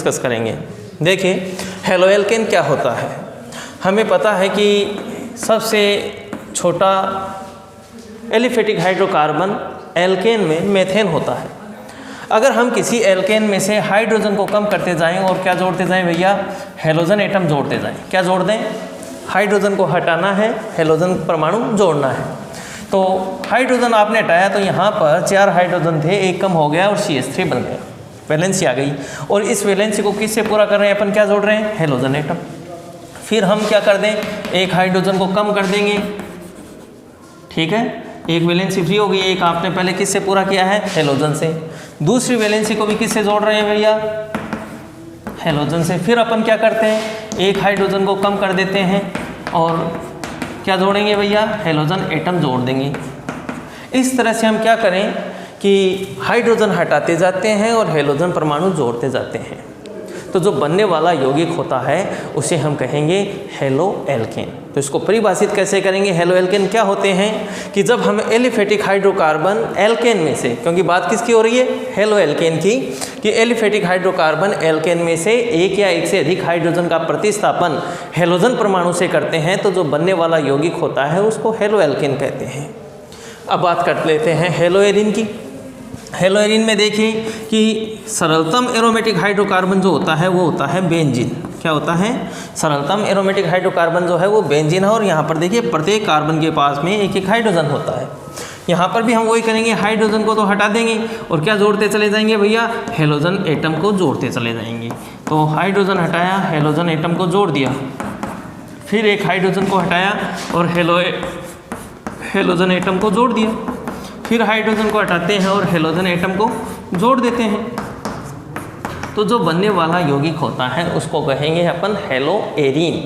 Discuss करेंगे। देखिए halo alkane क्या होता है। हमें पता है कि सबसे छोटा एलिफेटिक हाइड्रोकार्बन एल्केन में मेथेन होता है। अगर हम किसी एल्केन में से हाइड्रोजन को कम करते जाएं और क्या जोड़ते जाएं भैया, हेलोजन एटम जोड़ते जाएं। क्या जोड़ दें, हाइड्रोजन को हटाना है, हेलोजन परमाणु जोड़ना है। तो हाइड्रोजन आपने हटाया तो यहाँ पर 4 हाइड्रोजन थे, एक कम हो गया और CH3 बन गया, वैलेंसी आ गई। और इस वैलेंसी को किससे पूरा कर रहे हैं अपन, क्या जोड़ रहे हैं, हेलोजन एटम। फिर हम क्या कर दें, एक हाइड्रोजन को कम कर देंगे, ठीक है, एक वैलेंसी फ्री हो गई। एक आपने पहले किससे पूरा किया है, हेलोजन से। दूसरी वैलेंसी को भी किससे जोड़ रहे हैं भैया, हेलोजन से। फिर अपन क्या करते हैं, एक हाइड्रोजन को कम कर देते हैं और क्या जोड़ेंगे भैया, हेलोजन एटम जोड़ देंगे। इस तरह से हम क्या करें कि हाइड्रोजन हटाते जाते हैं और हेलोजन परमाणु जोड़ते जाते हैं। तो जो बनने वाला यौगिक होता है उसे हम कहेंगे हेलो एल्केन। तो इसको परिभाषित कैसे करेंगे, हेलो एल्केन क्या होते हैं कि जब हम एलिफेटिक हाइड्रोकार्बन एल्केन में से, क्योंकि बात किसकी हो रही है, हेलो एल्केन की, कि एलिफेटिक हाइड्रोकार्बन एल्केन में से एक या एक से अधिक हाइड्रोजन का प्रतिस्थापन हेलोजन परमाणु से करते हैं तो जो बनने वाला यौगिक होता है उसको हेलो एल्केन कहते हैं। अब बात कर लेते हैं हेलो एरीन की। हेलो एरीन में देखिए कि सरलतम एरोमेटिक हाइड्रोकार्बन जो होता है वो होता है बेंजीन। क्या होता है, सरलतम एरोमेटिक हाइड्रोकार्बन जो है वो बेंजीन है। और यहाँ पर देखिए प्रत्येक कार्बन के पास में एक एक हाइड्रोजन होता है। यहाँ पर भी हम वही करेंगे, हाइड्रोजन को तो हटा देंगे और क्या जोड़ते चले जाएंगे भैया, हेलोजन एटम को जोड़ते चले जाएंगे। तो हाइड्रोजन हटाया, हेलोजन एटम को जोड़ दिया, फिर एक हाइड्रोजन को हटाया और हेलोजन एटम को जोड़ दिया, फिर हाइड्रोजन को हटाते हैं और हेलोजन एटम को जोड़ देते हैं। तो जो बनने वाला यौगिक होता है उसको कहेंगे अपन हेलो एरीन।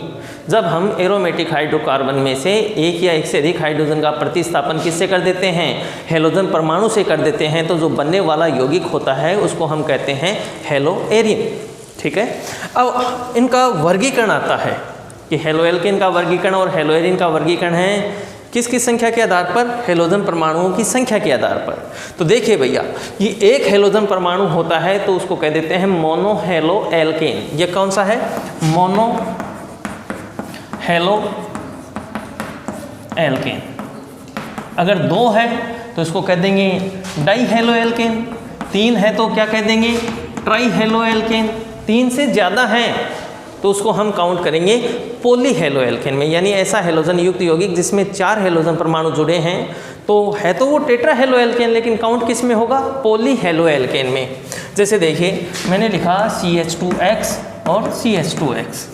जब हम एरोमेटिक हाइड्रोकार्बन में से एक या एक से अधिक हाइड्रोजन का प्रतिस्थापन किससे कर देते हैं, हेलोजन परमाणु से कर देते हैं, तो जो बनने वाला यौगिक होता है उसको हम कहते हैं हेलो एरीन। ठीक है, अब इनका वर्गीकरण आता है कि हेलो एल्केन का वर्गीकरण और हेलो एरीन का वर्गीकरण है किसकी संख्या के आधार पर, हेलोजन परमाणुओं की संख्या के आधार पर। तो देखिए भैया, ये एक हेलोजन परमाणु होता है तो उसको कह देते हैं मोनो हेलो एल्केन। ये कौन सा है, मोनो हेलो एल्केन। अगर 2 है तो इसको कह देंगे डाई हेलो एल्केन, 3 है तो क्या कह देंगे, ट्राई हेलो एल्केन, 3 से ज़्यादा है तो उसको हम काउंट करेंगे पोली हेलो एल्केन में, यानी ऐसा हेलोजन युक्त यौगिक जिसमें 4 हेलोजन परमाणु जुड़े हैं। तो है तो वो टेट्रा हेलो एल्केन, लेकिन काउंट किस में होगा, पोली हेलो एल्केन में। जैसे देखिए मैंने लिखा CH2X और CH2X,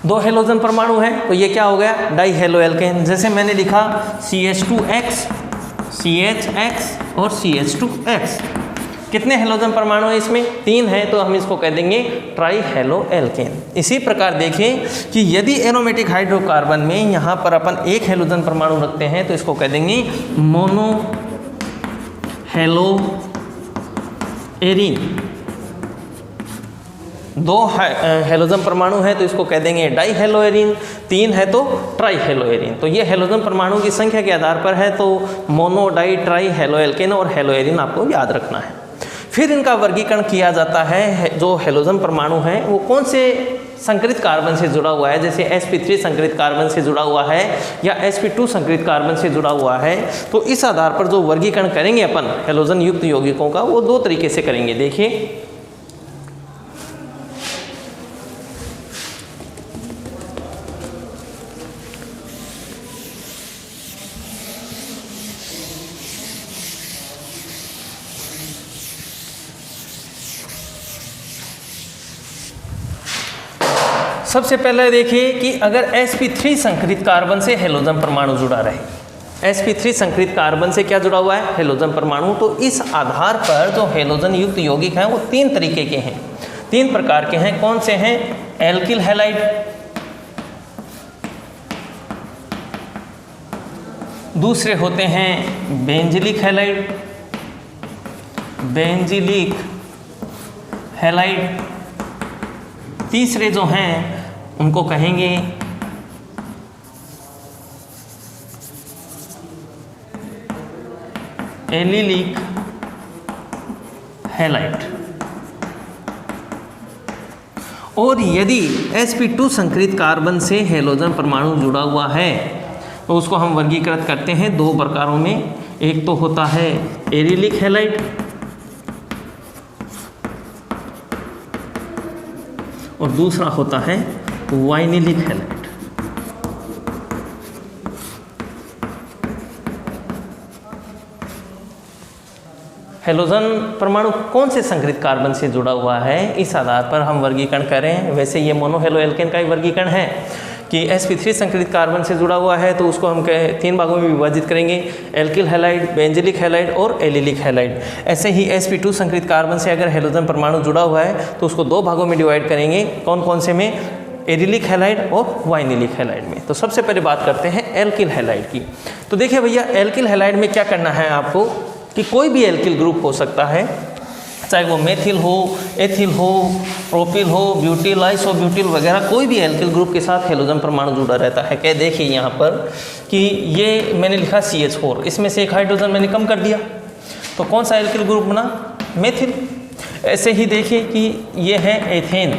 2 हेलोजन परमाणु हैं तो ये क्या हो गया, डाई हेलो एल्केन। जैसे मैंने लिखा CH2X, CHX और CH2X, कितने हेलोजन परमाणु है इसमें, 3 है तो हम इसको कह देंगे ट्राई हेलो एल्केन। इसी प्रकार देखें कि यदि एरोमेटिक हाइड्रोकार्बन में यहाँ पर अपन 1 हेलोजन परमाणु रखते हैं तो इसको कह देंगे मोनो हेलो एरीन। 2 हेलोजन परमाणु है तो इसको कह देंगे डाई हेलो एरीन, 3 है तो ट्राई हेलो एरीन। तो ये हेलोजन परमाणु की संख्या के आधार पर है, तो mono, di, tri, halo alkane और हेलो एरीन आपको याद रखना है। फिर इनका वर्गीकरण किया जाता है, जो हेलोजन परमाणु है वो कौन से संकरित कार्बन से जुड़ा हुआ है, जैसे sp3 संकरित कार्बन से जुड़ा हुआ है या sp2 संकरित कार्बन से जुड़ा हुआ है। तो इस आधार पर जो वर्गीकरण करेंगे अपन हेलोजन युक्त यौगिकों का, वो 2 तरीके से करेंगे। देखिए सबसे पहले देखिए कि अगर sp3 संकरित कार्बन से हेलोजन परमाणु जुड़ा रहे, sp3 संकरित कार्बन से क्या जुड़ा हुआ है, हेलोजन परमाणु, तो इस आधार पर जो हेलोजन युक्त यौगिक हैं वो 3 तरीके के हैं, 3 प्रकार के हैं। कौन से हैं, एल्किल हैलाइड, दूसरे होते हैं बेंजिलिक हैलाइड, बेंजिलिक हैलाइड, तीसरे जो हैं उनको कहेंगे एलिलिक हैलाइड। और यदि sp2 संकरित कार्बन से हैलोजन परमाणु जुड़ा हुआ है तो उसको हम वर्गीकृत करते हैं दो प्रकारों में। एक तो होता है एरिलिक हैलाइड और दूसरा होता है वाइनिलिक हैलाइड। हैलोजन परमाणु कौन से संकरित कार्बन से जुड़ा हुआ है, इस आधार पर हम वर्गीकरण करें। वैसे ये मोनोहेलो एल्केन का ही वर्गीकरण है कि sp3 संकरित कार्बन से जुड़ा हुआ है तो उसको हम तीन भागों में विभाजित करेंगे, एल्किल हैलाइड, बेंजिलिक हैलाइड और एलिलिक हैलाइड। ऐसे ही sp2 संकरित कार्बन से अगर हैलोजन परमाणु जुड़ा हुआ है तो उसको दो भागों में डिवाइड करेंगे। कौन कौन से में? एरिलिक हैलाइड और वाइनिलिक हैलाइड में। तो सबसे पहले बात करते हैं एल्किल हैलाइड की। तो देखिए भैया, एल्किल हैलाइड में क्या करना है आपको कि कोई भी एल्किल ग्रुप हो सकता है, चाहे वो मेथिल हो, एथिल हो, प्रोपिल हो, ब्यूटिल, आइसोब्यूटिल वगैरह, कोई भी एल्किल ग्रुप के साथ हैलोजन परमाणु जुड़ा रहता है। क्या देखिए यहाँ पर कि ये मैंने लिखा CH4, इसमें से एक हाइड्रोजन मैंने कम कर दिया तो कौन सा एल्किल ग्रुप बना? मेथिल। ऐसे ही देखिए कि ये है एथेन,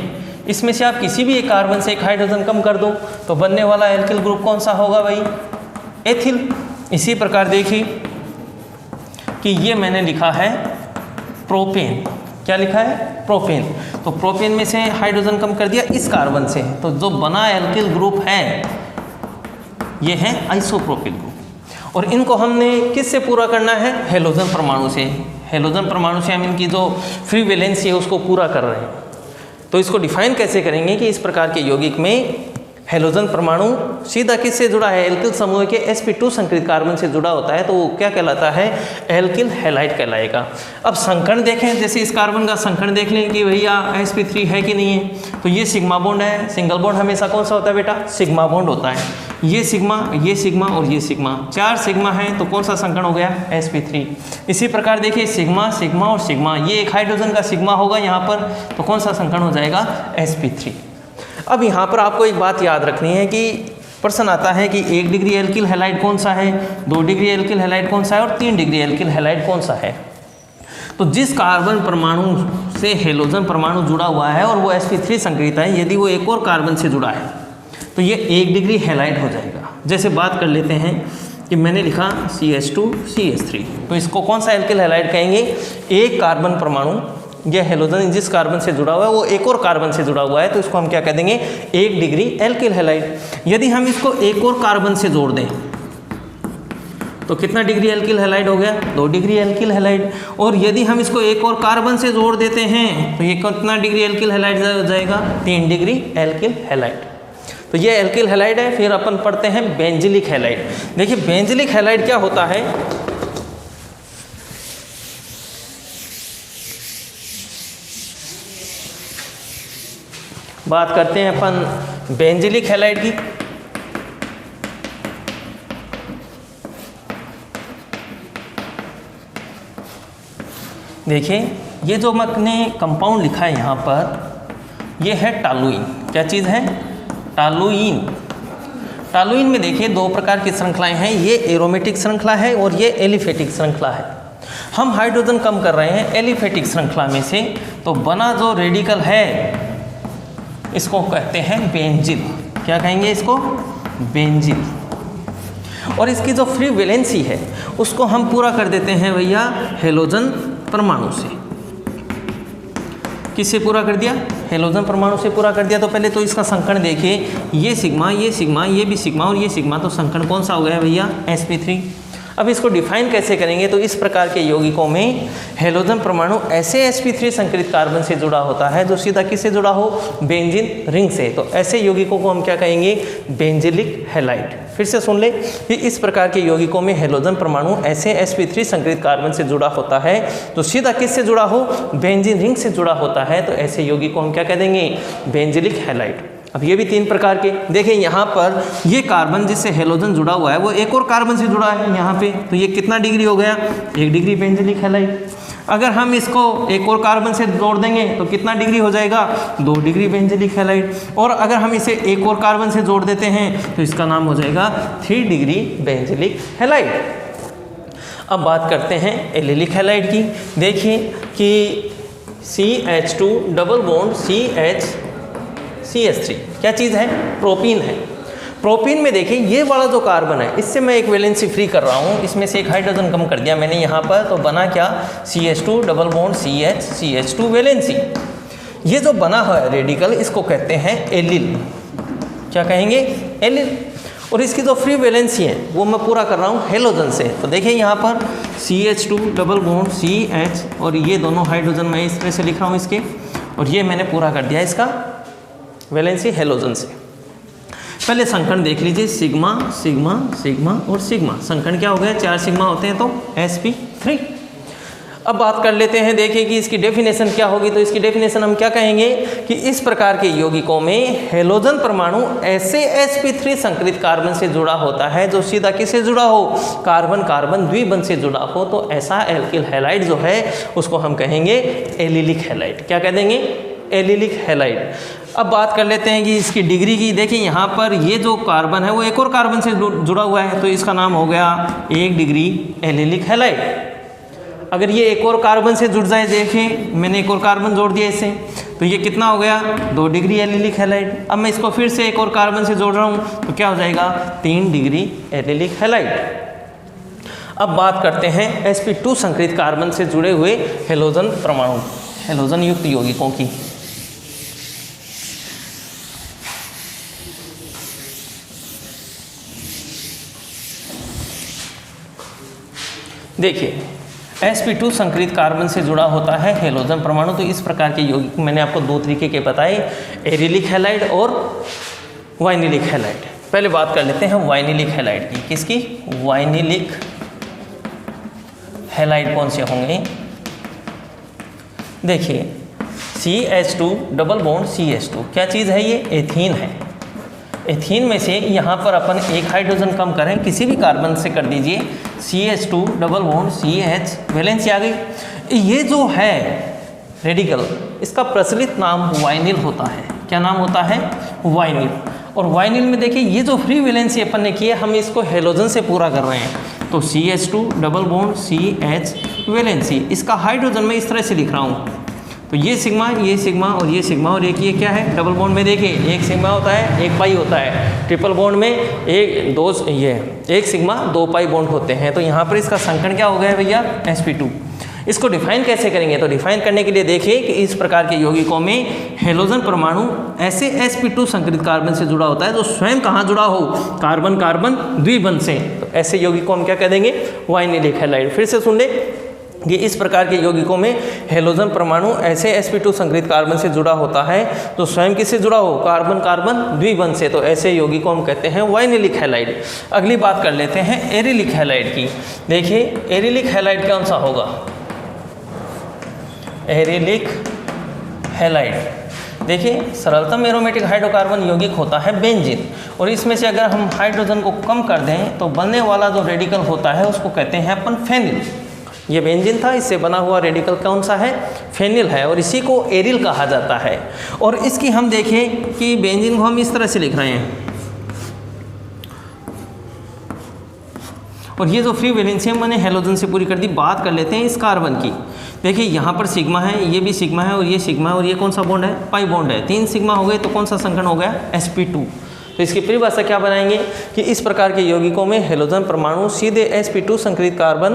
इसमें से आप किसी भी एक कार्बन से एक हाइड्रोजन कम कर दो तो बनने वाला एल्किल ग्रुप कौन सा होगा भाई? एथिल। इसी प्रकार देखिए कि ये मैंने लिखा है प्रोपेन। क्या लिखा है? प्रोपेन। तो प्रोपेन में से हाइड्रोजन कम कर दिया इस कार्बन से, तो जो बना एल्किल ग्रुप है ये है आइसोप्रोपिल ग्रुप। और इनको हमने किससे पूरा करना है? हैलोजन परमाणु से। हैलोजन परमाणु से हम इनकी जो फ्री वैलेंसी है उसको पूरा कर रहे हैं। तो इसको डिफाइन कैसे करेंगे कि इस प्रकार के यौगिक में हैलोजन परमाणु सीधा किससे जुड़ा है? एल्किल समूह के sp2 संकरित कार्बन से जुड़ा होता है तो वो क्या कहलाता है? एल्किल हैलाइड कहलाएगा। अब संकरण देखें, जैसे इस कार्बन का संकरण देख लें कि भैया sp3 है कि नहीं है। तो ये सिग्मा बॉन्ड है। सिंगल बॉन्ड हमेशा कौन सा होता है बेटा? सिग्मा बॉन्ड होता है। ये सिग्मा और ये सिग्मा, 4 सिग्मा है तो कौन सा संकरण हो गया? sp3। इसी प्रकार देखिए सिग्मा, सिग्मा और सिग्मा, ये एक हाइड्रोजन का सिग्मा होगा यहाँ पर तो कौन सा संकरण हो जाएगा? sp3। अब यहाँ पर आपको एक बात याद रखनी है कि प्रश्न आता है कि 1 डिग्री एल्किल हैलाइड कौन सा है, 2 डिग्री एल्किल हैलाइड कौन सा है और 3 डिग्री एल्किल हैलाइड कौन सा है। तो जिस कार्बन परमाणु से हैलोजन परमाणु जुड़ा हुआ है और वो sp3 संकरित है, यदि वो एक और कार्बन से जुड़ा है तो ये 1 डिग्री हैलाइड हो जाएगा। जैसे बात कर लेते हैं कि मैंने लिखा CH2 CH3, तो इसको कौन सा एल्किल हैलाइड कहेंगे? एक कार्बन परमाणु, यह हैलोजन जिस कार्बन से जुड़ा हुआ है वो एक और कार्बन से जुड़ा हुआ है तो इसको हम क्या कह देंगे? 1 डिग्री एल्किल हैलाइड। यदि हम इसको एक और कार्बन से जोड़ दें तो कितना डिग्री एल्किल हैलाइड हो गया? 2 डिग्री एल्किल हैलाइड। और यदि हम इसको एक और कार्बन से जोड़ देते हैं तो ये कितना डिग्री एल्किल हैलाइड हो जाएगा? 3 डिग्री एल्किल हैलाइड। तो ये एल्किल हैलाइड है। फिर अपन पढ़ते हैं बेंजिलिक हैलाइड। देखिए बेंजिलिक हैलाइड क्या होता है? बात करते हैं अपन बेंजिलिक हैलाइड की। देखिए ये जो मैंने कंपाउंड लिखा है यहाँ पर, ये है टालुइन। क्या चीज़ है? टालुइन। टालुइन में देखिए 2 प्रकार की श्रृंखलाएं हैं, ये एरोमेटिक श्रृंखला है और ये एलिफेटिक श्रृंखला है। हम हाइड्रोजन कम कर रहे हैं एलिफेटिक श्रृंखला में से, तो बना जो रेडिकल है इसको कहते हैं बेंजिल। क्या कहेंगे इसको? बेंजिल। और इसकी जो फ्री वैलेंसी है उसको हम पूरा कर देते हैं भैया हैलोजन परमाणु से। किससे पूरा कर दिया? हैलोजन परमाणु से पूरा कर दिया। तो पहले तो इसका संकरण देखिए, ये सिग्मा, ये सिग्मा, ये भी सिग्मा और ये सिग्मा, तो संकरण कौन सा हो गया भैया? sp3। अब इसको डिफाइन कैसे करेंगे? तो इस प्रकार के यौगिकों में हैलोजन परमाणु ऐसे sp3 संकरित कार्बन से जुड़ा होता है जो सीधा किससे जुड़ा हो? बेंजीन रिंग से। तो ऐसे यौगिकों को हम क्या कहेंगे? Benzylic halide. फिर से सुन ले कि इस प्रकार के यौगिकों में हैलोजन परमाणु ऐसे sp3 संकरित कार्बन से जुड़ा होता है जो सीधा किससे जुड़ा हो? बेंजीन रिंग से जुड़ा होता है। तो ऐसे यौगिक को हम क्या कह देंगे? Benzylic halide. अब ये भी 3 प्रकार के। देखिए यहाँ पर ये कार्बन जिससे हैलोजन जुड़ा हुआ है वो एक और कार्बन से जुड़ा है यहाँ पे, तो ये कितना डिग्री हो गया? 1 डिग्री बेंजिलिक हैलाइड। अगर हम इसको एक और कार्बन से जोड़ देंगे तो कितना डिग्री हो जाएगा? 2 डिग्री बेंजिलिक हैलाइड। और अगर हम इसे एक और कार्बन से जोड़ देते हैं तो इसका नाम हो जाएगा 3 डिग्री बेंजिलिक हैलाइड। अब बात करते हैं एलिलिक हैलाइड की। देखिए कि CH2 double bond CH CH3 क्या चीज़ है? प्रोपीन है। प्रोपीन में देखिए ये वाला जो कार्बन है इससे मैं एक वैलेंसी फ्री कर रहा हूँ, इसमें से एक हाइड्रोजन कम कर दिया मैंने यहाँ पर, तो बना क्या? CH2 double bond CH CH2 valency. ये जो बना हुआ है रेडिकल इसको कहते हैं एलिल। क्या कहेंगे? एलिल। और इसकी जो फ्री वैलेंसी है वो मैं पूरा कर रहा हूँ हेलोजन से। तो देखिए यहाँ पर CH2 डबल बॉन्ड CH और ये दोनों हाइड्रोजन मैं इस तरह से लिख रहा हूँ इसके, और ये मैंने पूरा कर दिया इसका वैलेंसी हेलोजन से। पहले संकरण देख लीजिए, सिग्मा सिग्मा सिग्मा और सिग्मा। संकरण क्या हो गया? 4 सिग्मा होते हैं तो sp3। अब बात कर लेते हैं, देखिए कि इसकी डेफिनेशन क्या होगी। तो इसकी डेफिनेशन हम क्या कहेंगे कि इस प्रकार के यौगिकों में हेलोजन परमाणु ऐसे sp3 संकरित कार्बन से जुड़ा होता है जो सीधा किससे जुड़ा हो? कार्बन कार्बन द्विबंध से जुड़ा हो। तो ऐसा एल्किल हैलाइड जो है उसको हम कहेंगे एलिलिक हैलाइड। क्या कह देंगे? Allylic halide. अब बात कर लेते हैं कि इसकी डिग्री की। देखिए यहाँ पर ये जो कार्बन है वो एक और कार्बन से जुड़ा हुआ है, तो इसका नाम हो गया 1 डिग्री एलिलिक हैलाइड। अगर ये एक और कार्बन से जुड़ जाए, देखिए मैंने एक और कार्बन जोड़ दिया इससे, तो ये कितना हो गया? 2 डिग्री एलिलिक हैलाइड। अब मैं इसको फिर से एक और कार्बन से जोड़ रहा हूँ तो क्या हो जाएगा? 3 डिग्री एलिलिक हैलाइड। अब बात करते हैं sp2 संकरित कार्बन से जुड़े हुए हेलोजन परमाणु, हेलोजन युक्त यौगिकों की। देखिए sp2 संकरित कार्बन से जुड़ा होता है हेलोजन परमाणु। तो इस प्रकार के यौगिक मैंने आपको 2 तरीके के बताए, एरिलिक हैलाइड और वाइनिलिक हैलाइड। पहले बात कर लेते हैं वाइनिलिक हैलाइड की। किसकी? वाइनिलिक हैलाइड कौन से होंगे? देखिए CH2 डबल बॉन्ड CH2 क्या चीज़ है? ये एथीन है। एथीन में से यहाँ पर अपन एक हाइड्रोजन कम करें, किसी भी कार्बन से कर दीजिए, CH2 double bond CH valency आ गई। ये जो है रेडिकल इसका प्रचलित नाम वाइनिल होता है। क्या नाम होता है? वाइनिल। और वाइनिल में देखिए ये जो फ्री वैलेंसी अपन ने की है हम इसको हेलोजन से पूरा कर रहे हैं। तो CH2 double bond CH valency, इसका हाइड्रोजन मैं इस तरह से लिख रहा हूँ। तो ये सिग्मा और ये सिग्मा और एक ये क्या है? डबल बॉन्ड में देखिए एक सिग्मा होता है, एक पाई होता है। ट्रिपल बॉन्ड में एक सिग्मा 2 पाई बॉन्ड होते हैं। तो यहाँ पर इसका संकरण क्या हो गया भैया? sp2। इसको डिफाइन कैसे करेंगे? तो डिफाइन करने के लिए देखिए कि इस प्रकार के यौगिकों में हेलोजन परमाणु ऐसे sp2 संकरित कार्बन से जुड़ा होता है जो स्वयं कहाँ जुड़ा हो? कार्बन कार्बन द्विबंध से। तो ऐसे यौगिकों हम क्या कह देंगे? Vinylic halide. फिर से सुन ले कि इस प्रकार के यौगिकों में हेलोजन परमाणु ऐसे sp2 संकरित कार्बन से जुड़ा होता है तो स्वयं किससे जुड़ा हो? कार्बन कार्बन द्विबंध से। तो ऐसे यौगिकों हम कहते हैं वाइनिलिक हैलाइड। अगली बात कर लेते हैं एरिलिक हैलाइड की। देखिए एरिलिक हैलाइड कौन सा होगा? एरिलिक हैलाइड देखिए सरलतम एरोमेटिक हाइड्रोकार्बन यौगिक होता है बेंजीन, और इसमें से अगर हम हाइड्रोजन को कम कर दें तो बनने वाला जो रेडिकल होता है उसको कहते हैं अपन फेनिल। ये बेंजीन था, इससे बना हुआ रेडिकल कौन सा है? फेनिल है, और इसी को एरिल कहा जाता है। और इसकी हम देखें कि बेंजीन को हम इस तरह से लिख रहे हैं, और ये जो फ्री वैलेंसी है मैंने हेलोजन से पूरी कर दी। बात कर लेते हैं इस कार्बन की। देखिए यहाँ पर सिग्मा है, ये भी सिग्मा है, और ये सिग्मा है, और ये कौन सा बॉन्ड है? पाई बॉन्ड है। 3 सिग्मा हो गए तो कौन सा संकरण हो गया? sp2। तो इसकी परिभाषा क्या बनाएंगे कि इस प्रकार के यौगिकों में हेलोजन परमाणु सीधे sp2 संकरित कार्बन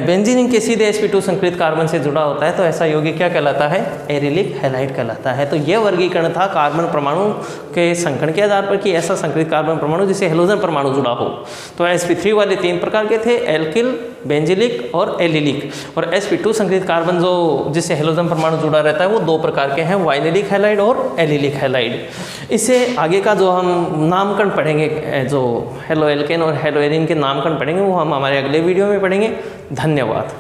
बेंजीन के सीधे sp2 संकरित कार्बन से जुड़ा होता है तो ऐसा यौगिक क्या कहलाता है? एरिलिक हैलाइड कहलाता है। तो यह वर्गीकरण था कार्बन परमाणु के संकरण के आधार पर कि ऐसा संकरित कार्बन परमाणु जिसे हेलोजन परमाणु जुड़ा हो। तो sp3 वाले 3 प्रकार के थे, एल्किल, बेंजिलिक और एलिलिक। और sp2 संकरित कार्बन जो जिससे हेलोजन परमाणु जुड़ा रहता है वो 2 प्रकार के हैं, वाइनिलिक हैलाइड और एलिलिक हैलाइड। इससे आगे का जो हम नामकरण पढ़ेंगे, जो हेलो एल्केन और हेलो एरिन के नामकरण पढ़ेंगे वो हम हमारे अगले वीडियो में पढ़ेंगे। धन्यवाद।